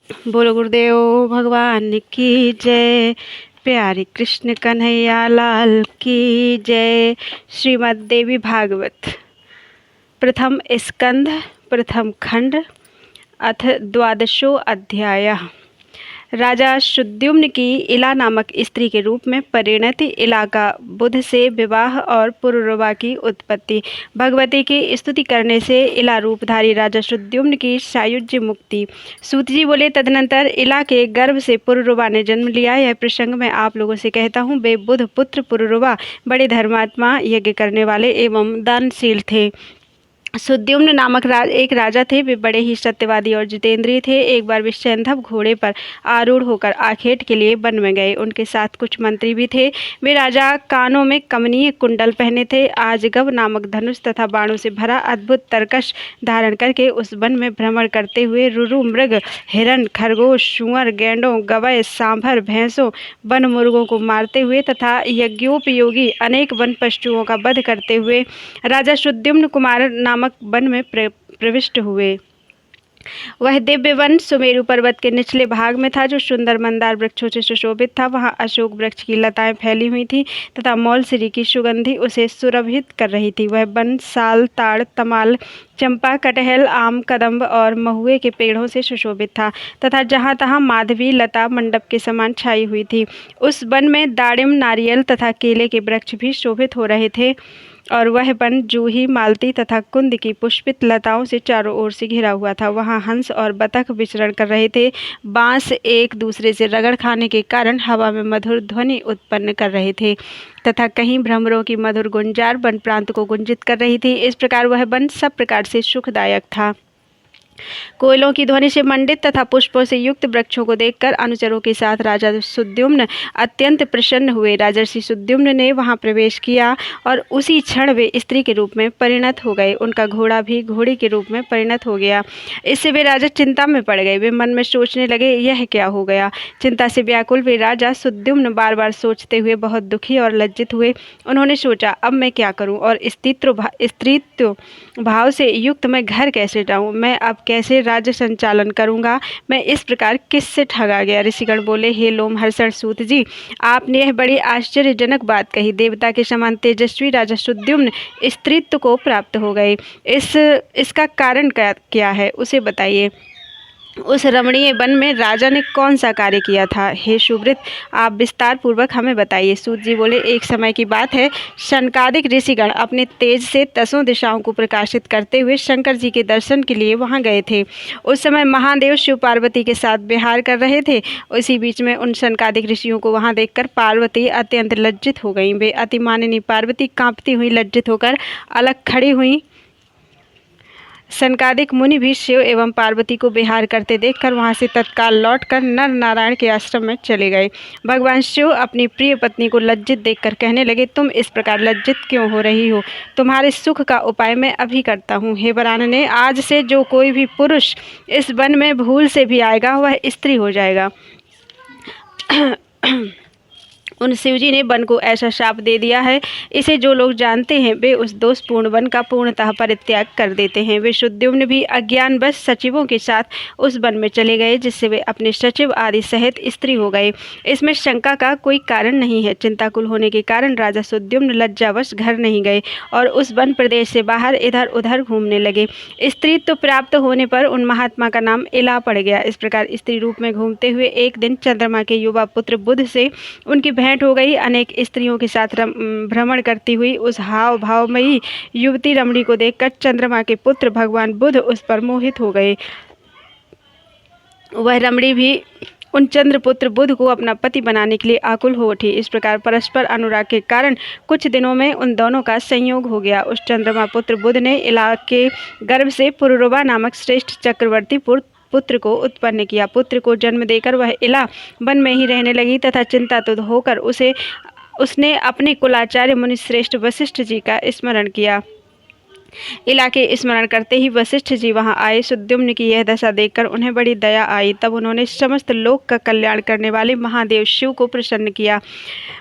बोलो गुरुदेव भगवान की जय। प्यारी कृष्ण कन्हैया लाल की जय। श्रीमद् देवी भागवत प्रथम स्कंध प्रथम खंड अथ द्वादशो अध्याय। राजा शुद्युम्न की इला नामक स्त्री के रूप में परिणति, इला का बुध से विवाह और पुरुरवा की उत्पत्ति। भगवती की स्तुति करने से इला रूपधारी राजा शुद्युम्न की सायुज्य मुक्ति। सूत जी बोले, तदनंतर इला के गर्भ से पुरुरवा ने जन्म लिया। यह प्रसंग मैं आप लोगों से कहता हूँ। वे बुध पुत्र पुरुरवा बड़े धर्मात्मा, यज्ञ करने वाले एवं दानशील थे। सुद्युम्न नामक एक राजा थे। वे बड़े ही सत्यवादी और जितेंद्रिय थे। एक बार वे सैंधव घोड़े पर आरूढ़ होकर आखेट के लिए वन में गए। उनके साथ कुछ मंत्री भी थे। वे राजा कानों में कमनीय कुंडल पहने थे। आजगव नामक धनुष तथा बाणों से भरा अद्भुत तरकश धारण करके उस वन में भ्रमण करते हुए रुरु, मृग, हिरण, खरगोश, सुअर, गैंडों, गवय, सांभर, भैंसों, वन मुर्गों को मारते हुए तथा यज्ञोपयोगी अनेक वन पशुओं का वध करते हुए राजा शुद्युम्न कुमार नामक वन में प्रविष्ट हुए। वह दिव्य वन सुमेरु पर्वत के निचले भाग में था, जो सुंदर मंदार वृक्षों से सुशोभित था। वहां अशोक वृक्ष की लताएं फैली हुई थीं तथा मौलसिरी की सुगंधि उसे सुरभित कर रही थी। वह वन साल, ताड़, तमाल, चंपा, कटहल, आम, कदम्ब और महुए के पेड़ों से सुशोभित था तथा जहाँ तहाँ माधवी लता मंडप के समान छाई हुई थी। उस वन में दाड़िम, नारियल तथा केले के वृक्ष भी शोभित हो रहे थे और वह वन जूही, मालती तथा कुंद की पुष्पित लताओं से चारों ओर से घिरा हुआ था। वहाँ हंस और बतख विचरण कर रहे थे। बांस एक दूसरे से रगड़ खाने के कारण हवा में मधुर ध्वनि उत्पन्न कर रहे थे तथा कहीं भ्रमरों की मधुर गुंजार वन प्रांत को गुंजित कर रही थी। इस प्रकार वह वन सब प्रकार से सुखदायक था। कोयलों की ध्वनि से मंडित तथा पुष्पों से युक्त वृक्षों को देखकर अनुचरों के साथ राजा सुद्युम्न अत्यंत प्रसन्न हुए। राजर्षि सुद्युम्न ने वहां प्रवेश किया और उसी क्षण वे स्त्री के रूप में परिणत हो गए। उनका घोड़ा भी घोड़ी के रूप में परिणत हो गया। इससे वे राजा चिंता में पड़ गए। वे मन में सोचने लगे, यह क्या हो गया। चिंता से व्याकुल वे राजा सुद्युम्न बार बार सोचते हुए बहुत दुखी और लज्जित हुए। उन्होंने सोचा, अब मैं क्या करूं और स्त्रीत्व भाव से युक्त मैं घर कैसे जाऊं। मैं अब कैसे राज्य संचालन करूंगा। मैं इस प्रकार किससे ठगा गया। ऋषिगण बोले, हे लोमहर्षण सूत जी, आपने यह बड़ी आश्चर्यजनक बात कही। देवता के समान तेजस्वी राजा सुद्युम्न स्त्रीत्व को प्राप्त हो गए। इसका कारण क्या है, उसे बताइए। उस रमणीय वन में राजा ने कौन सा कार्य किया था। हे सुब्रत, आप विस्तार पूर्वक हमें बताइए। सूत जी बोले, एक समय की बात है, शनकादिक ऋषिगण अपने तेज से 10 दिशाओं को प्रकाशित करते हुए शंकर जी के दर्शन के लिए वहां गए थे। उस समय महादेव शिव पार्वती के साथ विहार कर रहे थे। उसी बीच में उन शनकादिक ऋषियों को वहां देखकर पार्वती अत्यंत लज्जित हो गई। वे अति माननीय पार्वती कांपती हुई लज्जित होकर अलग खड़ी हुई। सनकादिक मुनि भी शिव एवं पार्वती को विहार करते देखकर वहां से तत्काल लौटकर नर नारायण के आश्रम में चले गए। भगवान शिव अपनी प्रिय पत्नी को लज्जित देखकर कहने लगे, तुम इस प्रकार लज्जित क्यों हो रही हो। तुम्हारे सुख का उपाय मैं अभी करता हूँ। हे वरानने, आज से जो कोई भी पुरुष इस वन में भूल से भी आएगा वह स्त्री हो जाएगा। उन शिवजी ने वन को ऐसा शाप दे दिया है, इसे जो लोग जानते हैं वे उस दोषपूर्ण वन का पूर्णतः परित्याग कर देते हैं। वे शुद्युम्न भी अज्ञानवश सचिवों के साथ उस वन में चले गए, जिससे वे अपने सचिव आदि सहित स्त्री हो गए। इसमें शंका का कोई कारण नहीं है। चिंताकुल होने के कारण राजा सुद्युम्न लज्जावश घर नहीं गए और उस वन प्रदेश से बाहर इधर उधर घूमने लगे। स्त्रीत्व प्राप्त होने पर उन महात्मा का नाम इला पड़ गया। इस प्रकार स्त्री रूप में घूमते हुए एक दिन चंद्रमा के युवा पुत्र बुध से उनकी भेंट हो गई। अनेक स्त्रियों के साथ भ्रमण करती हुई उस हाव भावमयी युवती रमणी को देखकर चंद्रमा के पुत्र भगवान बुध उस पर मोहित हो गए। वह रमणी भी उन चंद्रपुत्र बुध को अपना पति बनाने के लिए आकुल हो उठी। इस प्रकार परस्पर अनुराग के कारण कुछ दिनों में उन दोनों का संयोग हो गया। उस चंद्रमा पुत्र बुध ने इला के गर्भ से पुरुरवा नामक श्रेष्ठ चक्रवर्ती पुत्र को उत्पन्न किया। पुत्र को जन्म देकर वह इला वन में ही रहने लगी तथा चिंतातुर होकर उसने अपने कुलाचार्य मुनि श्रेष्ठ वशिष्ठ जी का स्मरण किया। इलाके स्मरण करते ही वशिष्ठ जी वहां आए। सुद्युम्न की यह दशा देखकर उन्हें बड़ी दया आई। तब उन्होंने समस्त लोक का कल्याण करने वाले महादेव शिव को प्रसन्न किया।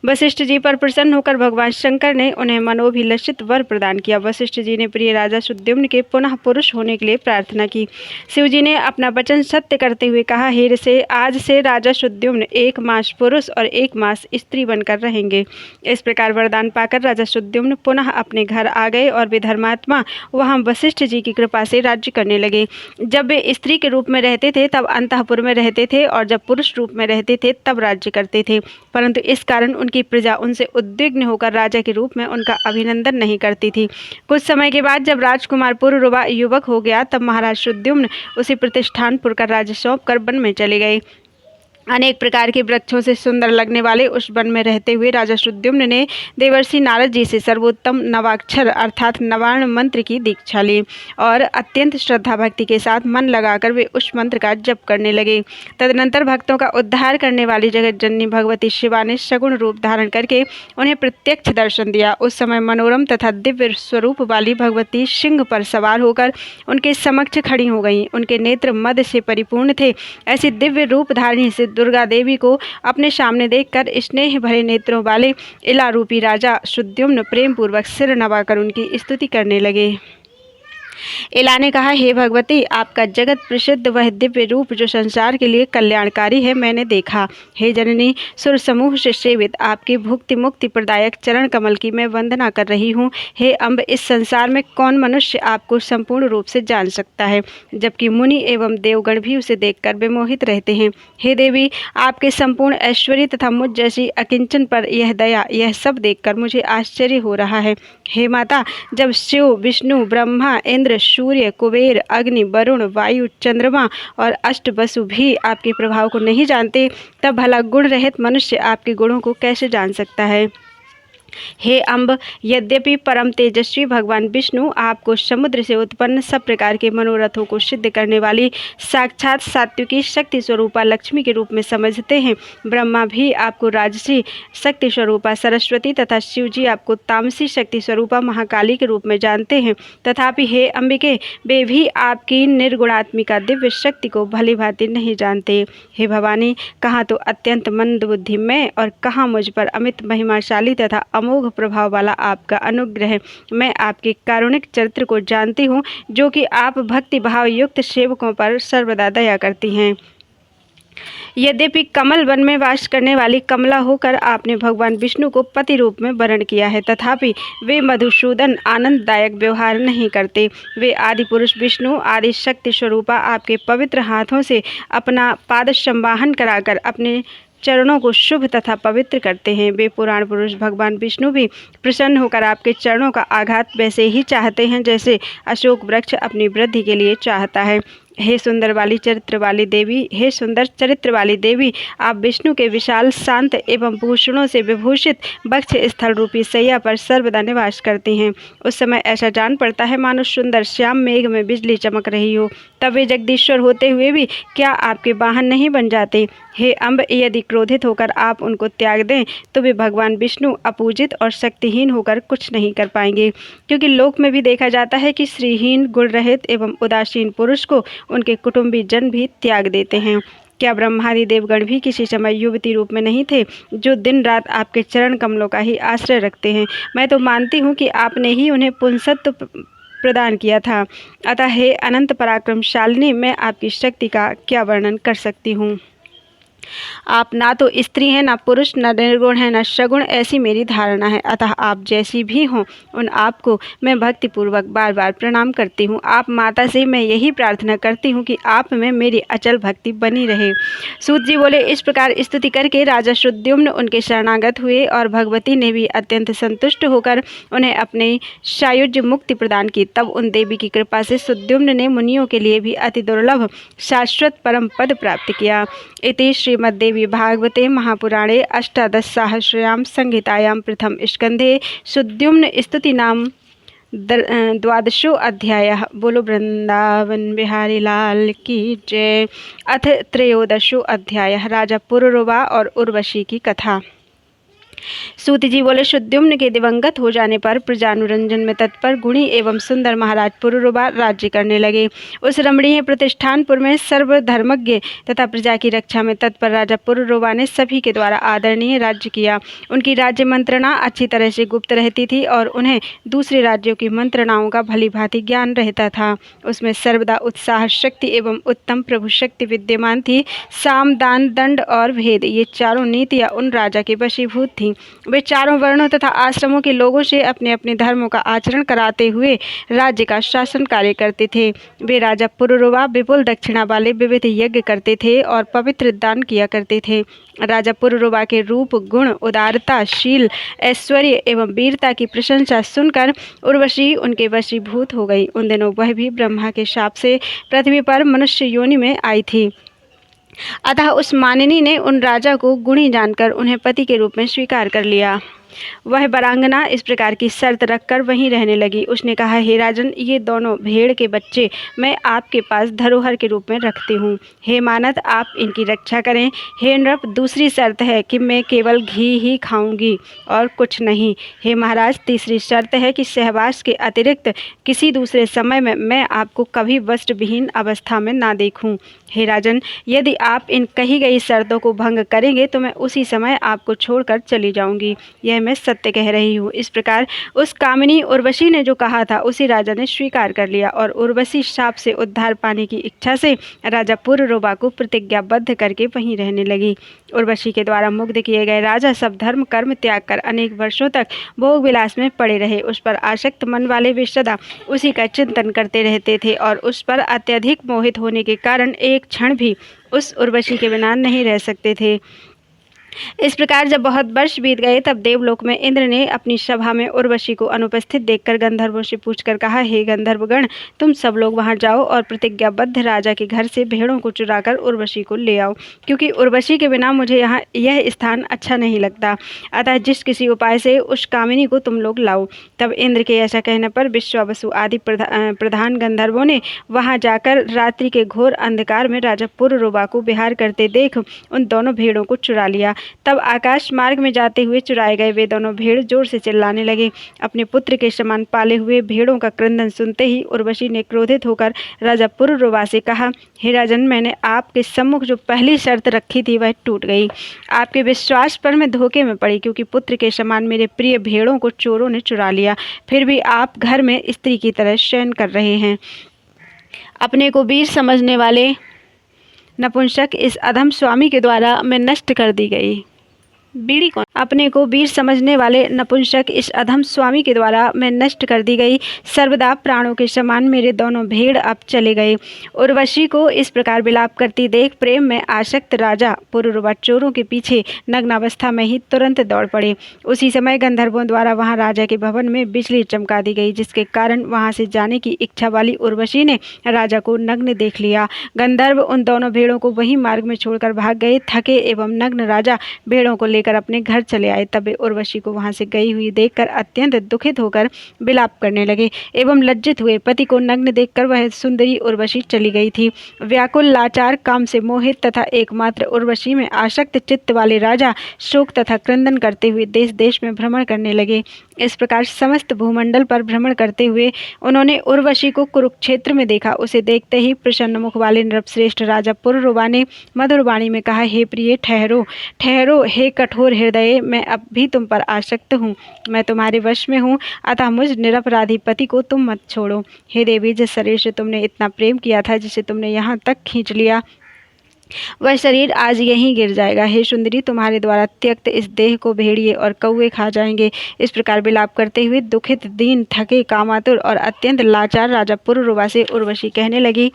वशिष्ठ जी पर प्रसन्न होकर भगवान शंकर ने उन्हें मनोभिलषित वर प्रदान किया। वशिष्ठ जी ने प्रिय राजा सुद्युम्न के पुनः पुरुष होने के लिए प्रार्थना की। शिव जी ने अपना वचन सत्य करते हुए कहा, हे से आज से राजा सुद्युम्न 1 मास पुरुष और 1 मास स्त्री बनकर रहेंगे। इस प्रकार वरदान पाकर राजा सुद्युम्न पुनः अपने घर आ गए और वे धर्मात्मा वहां वशिष्ठ जी की कृपा से राज्य करने लगे। जब वे स्त्री के रूप में रहते थे तब अंतःपुर में रहते थे और जब पुरुष रूप में रहते थे तब राज्य करते थे, परंतु इस कारण उनकी प्रजा उनसे उद्विग्न होकर राजा के रूप में उनका अभिनंदन नहीं करती थी। कुछ समय के बाद जब राजकुमार पूर्वरुवा युवक हो गया तब महाराज सुद्युम्न उसे प्रतिष्ठानपुर का राज्य सौंपकर वन में चले गए। अनेक प्रकार के वृक्षों से सुंदर लगने वाले उस वन में रहते हुए राजा सुद्युम्न ने देवर्षि नारद जी से सर्वोत्तम नवाक्षर अर्थात नवार्ण मंत्र की दीक्षा ली और अत्यंत श्रद्धा भक्ति के साथ मन लगाकर वे उस मंत्र का जप करने लगे। तदनंतर भक्तों का उद्धार करने वाली जगत जननी भगवती शिवा ने सगुण रूप धारण करके उन्हें प्रत्यक्ष दर्शन दिया। उस समय मनोरम तथा दिव्य स्वरूप वाली भगवती सिंह पर सवार होकर उनके समक्ष खड़ी हो गईं। उनके नेत्र मद से परिपूर्ण थे। ऐसी दिव्य रूप धारणी से दुर्गा देवी को अपने सामने देखकर स्नेह भरे नेत्रों वाले इला रूपी राजा सुद्युम्न प्रेम पूर्वक सिर नवाकर उनकी स्तुति करने लगे। इला ने कहा, हे भगवती, आपका जगत प्रसिद्ध वह दिव्य रूप जो संसार के लिए कल्याणकारी है मैंने देखा। हे जननी, सुर समूह से सेवित आपकी भुक्ति मुक्ति प्रदायक चरण कमल की मैं वंदना कर रही हूँ। हे अम्ब, इस संसार में कौन मनुष्य आपको संपूर्ण रूप से जान सकता है, जबकि मुनि एवं देवगण भी उसे देखकर विमोहित रहते हैं। हे देवी, आपके संपूर्ण ऐश्वर्य तथा मुझ जैसी अकिंचन पर यह दया, यह सब देखकर मुझे आश्चर्य हो रहा है। हे माता, जब शिव, विष्णु, ब्रह्मा, इंद्र, सूर्य, कुबेर, अग्नि, वरुण, वायु, चंद्रमा और अष्टवसु भी आपके प्रभाव को नहीं जानते, तब भला गुण रहित मनुष्य आपके गुणों को कैसे जान सकता है। हे अम्ब, यद्यपि परम तेजस्वी भगवान विष्णु आपको समुद्र से उत्पन्न सब प्रकार के मनोरथों को सिद्ध करने वाली साक्षात सात्विकी शक्ति स्वरूपा लक्ष्मी के रूप में समझते हैं, ब्रह्मा भी आपको राजसी शक्ति स्वरूपा सरस्वती तथा शिव जी आपको तामसी शक्ति स्वरूपा महाकाली के रूप में जानते हैं, तथापि हे अंबिके, वे भी आपकी निर्गुणात्मिका दिव्य शक्ति को भली भांति नहीं जानते। हे भवानी, कहाँ तो अत्यंत मंदबुद्धि मैं और कहाँ मुझ पर अमित महिमाशाली तथा अमोघ प्रभाव वाला आपका अनुग्रह। मैं आपके कारुणिक चरित्र को जानती हूँ, जो कि आप भक्ति भाव युक्त सेवकों पर सर्वदा दया करती हैं। यद्यपि कमल वन में वास करने वाली कमला होकर आपने भगवान विष्णु को पति रूप में वर्ण किया है, तथापि वे मधुसूदन आनंददायक व्यवहार नहीं करते। वे आदि पुरुष विष्णु आदि शक्ति स्वरूपा आपके पवित्र हाथों से अपना पाद संवाहन कराकर अपने चरणों को शुभ तथा पवित्र करते हैं। वे पुराण पुरुष भगवान विष्णु भी प्रसन्न होकर आपके चरणों का आघात वैसे ही चाहते हैं जैसे अशोक वृक्ष अपनी वृद्धि के लिए चाहता है। हे सुंदर चरित्र वाली देवी, आप विष्णु के विशाल शांत एवं भूषणों से विभूषित वक्ष स्थल रूपी सैया पर सर्वदा निवास करती हैं। उस समय ऐसा जान पड़ता है मानो सुंदर श्याम मेघ में बिजली चमक रही हो। तब वे जगदीश्वर होते हुए भी क्या आपके वाहन नहीं बन जाते। हे अम्ब, यदि क्रोधित होकर आप उनको त्याग दें तो वे भगवान विष्णु अपूजित और शक्तिहीन होकर कुछ नहीं कर पाएंगे, क्योंकि लोक में भी देखा जाता है कि श्रीहीन, गुण रहित एवं उदासीन पुरुष को उनके कुटुंबी जन भी त्याग देते हैं। क्या ब्रह्मादि देवगण भी किसी समय युवती रूप में नहीं थे, जो दिन रात आपके चरण कमलों का ही आश्रय रखते हैं। मैं तो मानती हूँ कि आपने ही उन्हें पुंसत्व प्रदान किया था। अतः हे अनंत पराक्रमशालिनी, मैं आपकी शक्ति का क्या वर्णन कर सकती हूँ। आप ना तो स्त्री हैं, ना पुरुष, न निर्गुण हैं, न सगुण, ऐसी मेरी धारणा है। अतः आप जैसी भी हों, उन आपको मैं भक्तिपूर्वक बार बार प्रणाम करती हूँ। आप माता से मैं यही प्रार्थना करती हूँ कि आप में मेरी अचल भक्ति बनी रहे। सूत जी बोले, इस प्रकार स्तुति करके राजा सुद्युम्न उनके शरणागत हुए और भगवती ने भी अत्यंत संतुष्ट होकर उन्हें अपने सायुज्य मुक्ति प्रदान की। तब उन देवी की कृपा से सुद्युम्न ने मुनियों के लिए भी अति दुर्लभ शाश्वत परम पद प्राप्त किया। इति श्रीमद्देवी भागवते महापुराणे अष्टादशसहस्रयां संहितायां प्रथम स्कंधे सुद्युम्न स्तुति नाम 12वां अध्यायः। बोलो वृंदावन बिहारी लाल की जय। अथ 13वां अध्यायः। राजा पुरुरवा और उर्वशी की कथा। सूत जी बोले, शुद्युम्न के दिवंगत हो जाने पर प्रजानुरंजन में तत्पर गुणी एवं सुंदर महाराज पुरुरुवा राज्य करने लगे। उस रमणीय प्रतिष्ठानपुर में सर्वधर्मज्ञ तथा प्रजा की रक्षा में तत्पर राजा पुरुरुवा ने सभी के द्वारा आदरणीय राज्य किया। उनकी राज्य मंत्रणा अच्छी तरह से गुप्त रहती थी और उन्हें दूसरे राज्यों की मंत्रणाओं का भली भांति ज्ञान रहता था। उसमें सर्वदा उत्साह, शक्ति एवं उत्तम प्रभु शक्ति विद्यमान थी। साम, दान, दंड और भेद, ये चारों नीतियां उन राजा के वशीभूत थीं। वे चारों वर्णों तथा आश्रमों के लोगों से अपने अपने धर्मों का आचरण कराते हुए राज्य का शासन कार्य करते थे। वे राजा पुरुरुवा विपुल दक्षिणा वाले विविध यज्ञ करते थे और पवित्र दान किया करते थे। राजा पुरुरुवा के रूप, गुण, उदारता, शील, ऐश्वर्य एवं वीरता की प्रशंसा सुनकर उर्वशी उनके वशीभूत हो गई। उन दिनों वह भी ब्रह्मा के शाप से पृथ्वी पर मनुष्य योनि में आई थी। अतः उस मानिनी ने उन राजा को गुणी जानकर उन्हें पति के रूप में स्वीकार कर लिया। वह वरांगना इस प्रकार की शर्त रखकर वहीं रहने लगी। उसने कहा, हे राजन, ये दोनों भेड़ के बच्चे मैं आपके पास धरोहर के रूप में रखती हूँ। हे मानद, आप इनकी रक्षा करें। हे नृप, दूसरी शर्त है कि मैं केवल घी ही खाऊंगी और कुछ नहीं। हे महाराज, तीसरी शर्त है कि सहवास के अतिरिक्त किसी दूसरे समय में मैं आपको कभी वस्त्रविहीन अवस्था में ना देखूं। हे राजन, यदि आप इन कही गई शर्तों को भंग करेंगे तो मैं उसी समय आपको छोड़कर चली जाऊंगी। यह मैं सत्य कह रही हूँ। इस प्रकार उस कामिनी उर्वशी ने जो कहा था उसी राजा ने स्वीकार कर लिया और उर्वशी शाप से उद्धार पाने की इच्छा से राजा पुरुरुवा को प्रतिज्ञाबद्ध करके वहीं रहने लगी। उर्वशी के द्वारा मुग्ध किए गए राजा सब धर्म कर्म त्याग कर अनेक वर्षों तक भोग विलास में पड़े रहे। उस पर आसक्त मन वाले वे सदा उसी का चिंतन करते रहते थे और उस पर अत्यधिक मोहित होने के कारण एक क्षण भी उस उर्वशी के बिना नहीं रह सकते थे। इस प्रकार जब बहुत वर्ष बीत गए तब देवलोक में इंद्र ने अपनी सभा में उर्वशी को अनुपस्थित देखकर गंधर्वों से पूछकर कहा, हे गंधर्वगण, तुम सब लोग वहां जाओ और प्रतिज्ञाबद्ध राजा के घर से भेड़ों को चुराकर उर्वशी को ले आओ, क्योंकि उर्वशी के बिना मुझे यहाँ यह स्थान अच्छा नहीं लगता। अतः जिस किसी उपाय से उस कामिनी को तुम लोग लाओ। तब इंद्र के ऐसा कहने पर विश्वावसु आदि प्रधान गंधर्वों ने वहां जाकर रात्रि के घोर अंधकार में राजा पुरुरुवा को विहार करते देख उन दोनों भेड़ों को चुरा लिया। तब आकाश मार्ग में जाते हुए चुराए गए वे दोनों भेड़ जोर से चिल्लाने लगे। अपने पुत्र के समान पाले हुए भेड़ों का क्रंदन सुनते ही उर्वशी ने क्रोधित होकर राजा पुरुरुवा से कहा, हे राजन, मैंने आपके सम्मुख जो पहली शर्त रखी थी वह टूट गई। आपके विश्वास पर मैं धोखे में पड़ी, क्योंकि पुत्र के समान मेरे प्रिय भेड़ों को चोरों ने चुरा लिया। फिर भी आप घर में स्त्री की तरह शयन कर रहे हैं। अपने को वीर समझने वाले नपुंसक इस अधम स्वामी के द्वारा मैं नष्ट कर दी गई। बीड़ी कौन? अपने को वीर समझने वाले नपुंसक इस अधम स्वामी के द्वारा मैं नष्ट कर दी गई। सर्वदा प्राणों के समान मेरे दोनों भेड़ अब चले गए। उर्वशी को इस प्रकार विलाप करती देख प्रेम में आसक्त राजा पुरुरुवा चोरों के पीछे नग्नावस्था में ही तुरंत दौड़ पड़े। उसी समय गंधर्वों द्वारा वहां राजा के भवन में बिजली चमका दी गई, जिसके कारण वहां से जाने की इच्छा वाली उर्वशी ने राजा को नग्न देख लिया। गंधर्व उन दोनों भेड़ों को वही मार्ग में छोड़कर भाग गए। थके एवं नग्न राजा भेड़ों को लेकर अपने घर चले आए। तब वे उर्वशी को वहां से गई हुई देखकर अत्यंत दुखित होकर विलाप करने लगे एवं लज्जित हुए। पति को नग्न देखकर वह सुंदरी उर्वशी चली गई थी। व्याकुल, लाचार, काम से मोहित तथा एकमात्र उर्वशी में आसक्त चित्त वाले राजा शोक तथा क्रंदन करते हुए देश देश में भ्रमण करने लगे। इस प्रकार समस्त भूमंडल पर भ्रमण करते हुए उन्होंने उर्वशी को कुरुक्षेत्र में देखा। उसे देखते ही प्रसन्न मुख वाले नृपश्रेष्ठ राजा पुरुरुवा ने मधुर वाणी में कहा, हे प्रिय, ठहरो ठहरो। हे कठोर हृदय, मैं अब भी तुम पर आसक्त हूँ। मैं तुम्हारे वश में हूँ, अतः मुझ निरपराधी पति को तुम मत छोड़ो। हे देवी, जिस शरीर से तुमने इतना प्रेम किया था, जिसे तुमने यहाँ तक खींच लिया, वह शरीर आज यहीं गिर जाएगा। हे सुंदरी, तुम्हारे द्वारा त्यक्त इस देह को भेड़िए और कौवे खा जाएंगे। इस प्रकार विलाप करते हुए दुखित, दीन, थके, कामातुर और अत्यंत लाचार राजा पुरुरुवा से उर्वशी कहने लगी।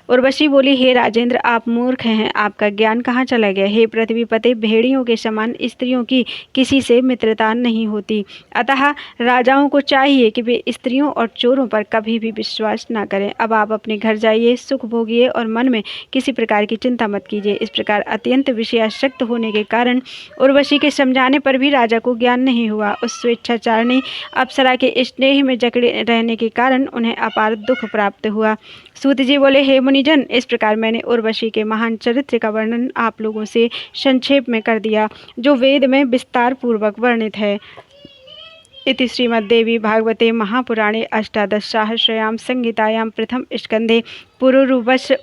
उर्वशी बोली, हे राजेंद्र, आप मूर्ख हैं, आपका ज्ञान कहाँ चला गया। हे पृथ्वीपते, भेड़ियों के समान स्त्रियों की किसी से मित्रता नहीं होती। अतः राजाओं को चाहिए कि वे स्त्रियों और चोरों पर कभी भी विश्वास ना करें। अब आप अपने घर जाइए, सुख भोगिए और मन में किसी प्रकार की चिंता मत कीजिए। इस प्रकार अत्यंत विषयासक्त होने के कारण उर्वशी के समझाने पर भी राजा को ज्ञान नहीं हुआ। उस स्वेच्छाचारिणी अप्सरा के स्नेह में जकड़े रहने के कारण उन्हें अपार दुख प्राप्त हुआ। सूत जी बोले, हे मुनि मुनिजन, इस प्रकार मैंने उर्वशी के महान चरित्र का वर्णन आप लोगों से संक्षेप में कर दिया, जो वेद में विस्तार पूर्वक वर्णित है। इति श्रीमद्देवी भागवते महापुराणे अष्टादशसहस्रयां संहितायां प्रथम स्कंधे पुरुरवस्य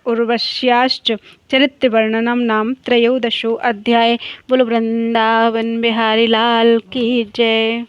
उर्वश्याश्च चरित्रवर्णनम नाम त्रयोदशो अध्याय। बोलो वृंदावन बिहारी लाल की जय।